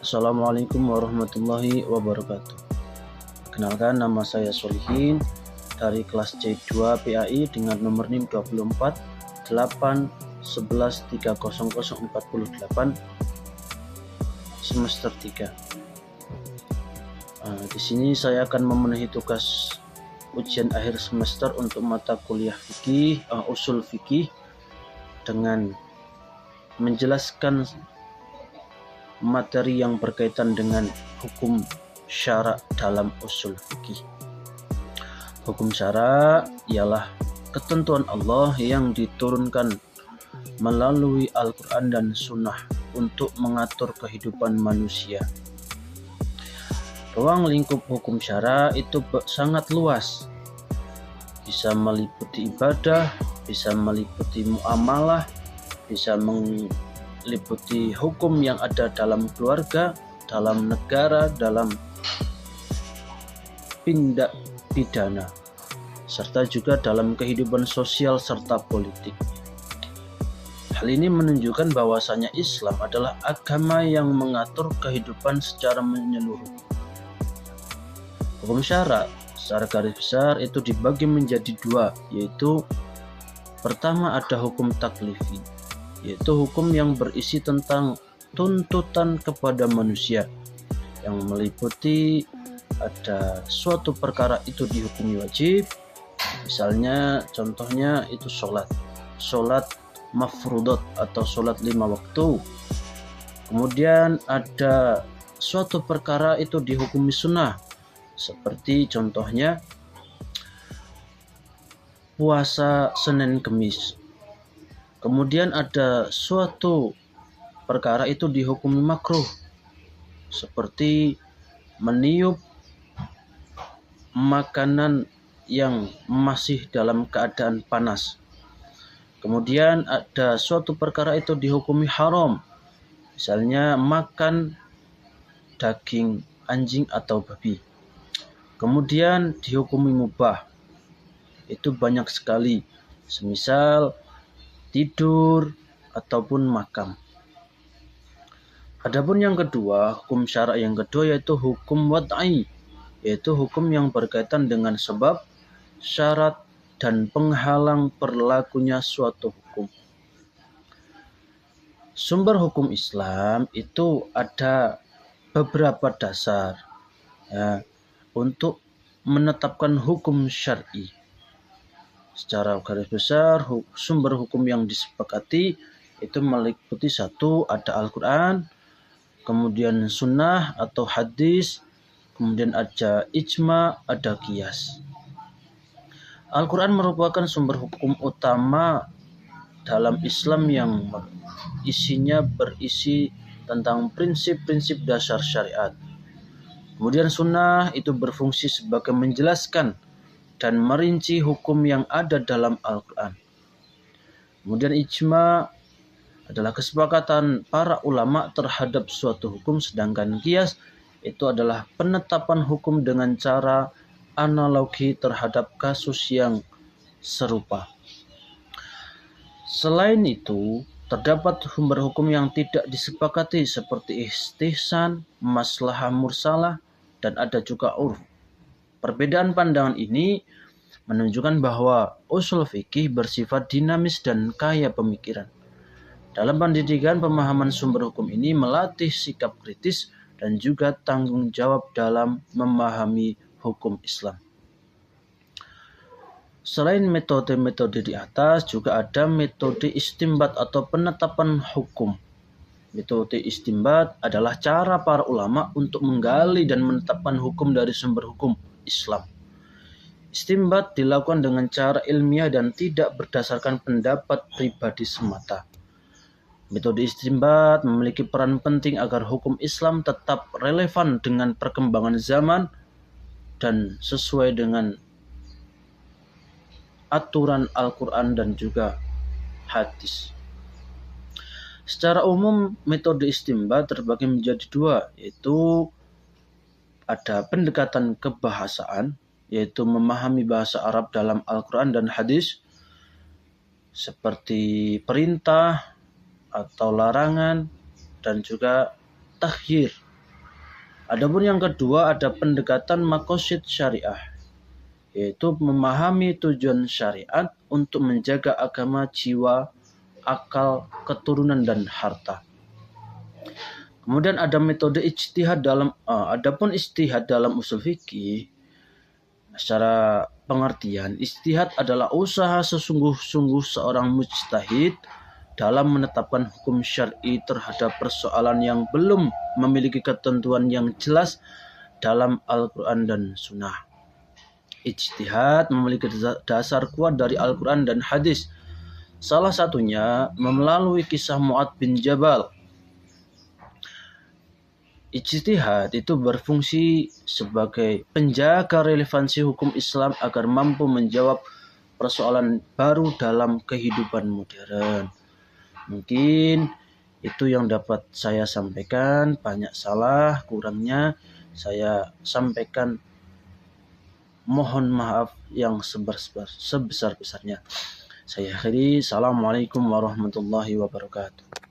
Assalamualaikum warahmatullahi wabarakatuh. Kenalkan, nama saya Solihin dari kelas C2 PAI dengan nomor NIM 24 8 11 300 48 semester 3. Di sini saya akan memenuhi tugas ujian akhir semester untuk mata kuliah fikih, usul fikih, dengan menjelaskan materi yang berkaitan dengan hukum syara dalam usul fikih. Hukum syara ialah ketentuan Allah yang diturunkan melalui Al-Quran dan Sunnah untuk mengatur kehidupan manusia. Ruang lingkup hukum syara itu sangat luas, bisa meliputi ibadah, bisa meliputi muamalah, bisa meliputi hukum yang ada dalam keluarga, dalam negara, dalam tindak pidana, serta juga dalam kehidupan sosial serta politik. Hal ini menunjukkan bahwasanya Islam adalah agama yang mengatur kehidupan secara menyeluruh. Hukum syara secara garis besar itu dibagi menjadi dua, yaitu pertama ada hukum taklifi, yaitu hukum yang berisi tentang tuntutan kepada manusia, yang meliputi ada suatu perkara itu dihukumi wajib, misalnya contohnya itu sholat mafruḍat atau sholat 5 waktu. Kemudian ada suatu perkara itu dihukumi sunnah, seperti contohnya puasa Senin Kemis. Kemudian ada suatu perkara itu dihukumi makruh, seperti meniup makanan yang masih dalam keadaan panas. Kemudian ada suatu perkara itu dihukumi haram, misalnya makan daging anjing atau babi. Kemudian dihukumi mubah, itu banyak sekali, semisal tidur ataupun makam. Adapun yang kedua, hukum syara yang kedua yaitu hukum wad'i, yaitu hukum yang berkaitan dengan sebab, syarat, dan penghalang berlakunya suatu hukum. Sumber hukum Islam itu ada beberapa dasar untuk menetapkan hukum syar'i. Secara garis besar, sumber hukum yang disepakati itu meliputi satu, ada Al-Quran, kemudian sunnah atau hadis, kemudian ada ijma, ada qiyas. Al-Quran merupakan sumber hukum utama dalam Islam yang isinya berisi tentang prinsip-prinsip dasar syariat. Kemudian sunnah itu berfungsi sebagai menjelaskan dan merinci hukum yang ada dalam Al-Quran. Kemudian ijma adalah kesepakatan para ulama terhadap suatu hukum, sedangkan qiyas itu adalah penetapan hukum dengan cara analogi terhadap kasus yang serupa. Selain itu, terdapat sumber hukum yang tidak disepakati seperti istihsan, maslahah mursalah, dan ada juga urf. Perbedaan pandangan ini menunjukkan bahwa usul fikih bersifat dinamis dan kaya pemikiran. Dalam pendidikan, pemahaman sumber hukum ini melatih sikap kritis dan juga tanggung jawab dalam memahami hukum Islam. Selain metode-metode di atas, juga ada metode istimbat atau penetapan hukum. Metode istimbat adalah cara para ulama untuk menggali dan menetapkan hukum dari sumber hukum Islam. Istimbat dilakukan dengan cara ilmiah dan tidak berdasarkan pendapat pribadi semata. Metode istimbat memiliki peran penting agar hukum Islam tetap relevan dengan perkembangan zaman dan sesuai dengan aturan Al-Quran dan juga hadis. Secara umum, metode istimbat terbagi menjadi dua, yaitu ada pendekatan kebahasaan, yaitu memahami bahasa Arab dalam Al-Quran dan hadis, seperti perintah atau larangan, dan juga takhyir, Adapun yang kedua ada pendekatan maqasid syariah, yaitu memahami tujuan syariat untuk menjaga agama, jiwa, akal, keturunan dan harta. Kemudian ada metode ijtihad adapun ijtihad dalam usul fikih secara pengertian, ijtihad adalah usaha sesungguh-sungguh seorang mujtahid dalam menetapkan hukum syar'i terhadap persoalan yang belum memiliki ketentuan yang jelas dalam Al-Quran dan Sunnah. Ijtihad memiliki dasar kuat dari Al-Quran dan hadis. Salah satunya melalui kisah Mu'adz bin Jabal. Ijtihad itu berfungsi sebagai penjaga relevansi hukum Islam agar mampu menjawab persoalan baru dalam kehidupan modern. Mungkin itu yang dapat saya sampaikan. Banyak salah, kurangnya saya sampaikan. Mohon maaf yang sebesar-besarnya. Saya akhiri. Assalamualaikum warahmatullahi wabarakatuh.